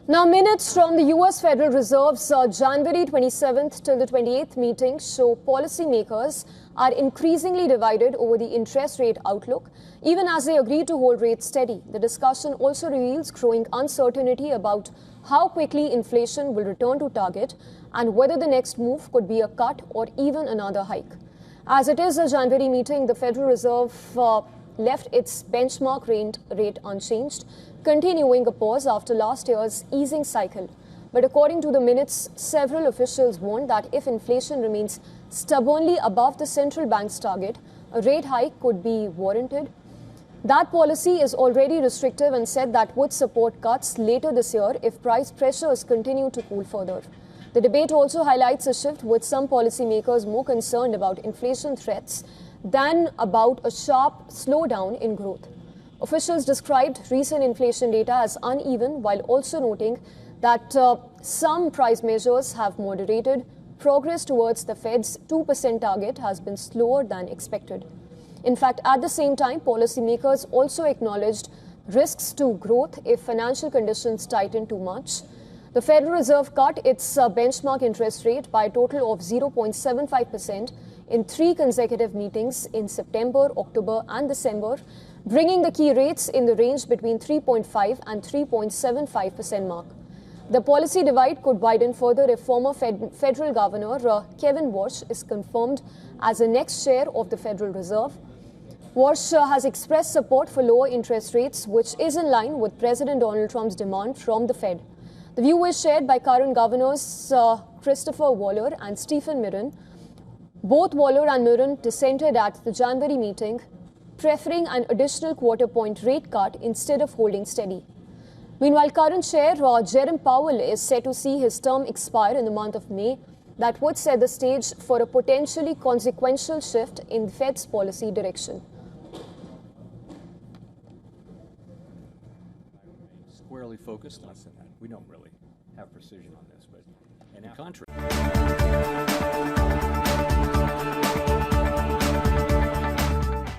Now, minutes from the US Federal Reserve's January 27th till the 28th meeting show policymakers are increasingly divided over the interest rate outlook, even as they agree to hold rates steady. The discussion also reveals growing uncertainty about how quickly inflation will return to target and whether the next move could be a cut or even another hike. As it is a January meeting, the Federal Reserve left its benchmark rate unchanged, continuing a pause after last year's easing cycle. But according to the minutes, several officials warned that if inflation remains stubbornly above the central bank's target, a rate hike could be warranted. That policy is already restrictive and said that would support cuts later this year if price pressures continue to cool further. The debate also highlights a shift, with some policymakers more concerned about inflation threats than about a sharp slowdown in growth. Officials described recent inflation data as uneven, while also noting that some price measures have moderated. Progress towards the Fed's 2% target has been slower than expected. In fact, at the same time, policymakers also acknowledged risks to growth if financial conditions tighten too much. The Federal Reserve cut its benchmark interest rate by a total of 0.75% in 3 consecutive meetings in September, October and December, bringing the key rates in the range between 3.5 and 3.75% mark. The policy divide could widen further if former Federal Governor Kevin Warsh is confirmed as the next chair of the Federal Reserve. Warsh has expressed support for lower interest rates, which is in line with President Donald Trump's demand from the Fed. The view is shared by current governors Christopher Waller and Stephen Mirren. Both Waller and Mirren dissented at the January meeting, preferring an additional quarter-point rate cut instead of holding steady. Meanwhile, current chair Jerome Powell is set to see his term expire in the month of May. That would set the stage for a potentially consequential shift in the Fed's policy direction. Squarely focused on that. We don't really have precision on this, but in contrary.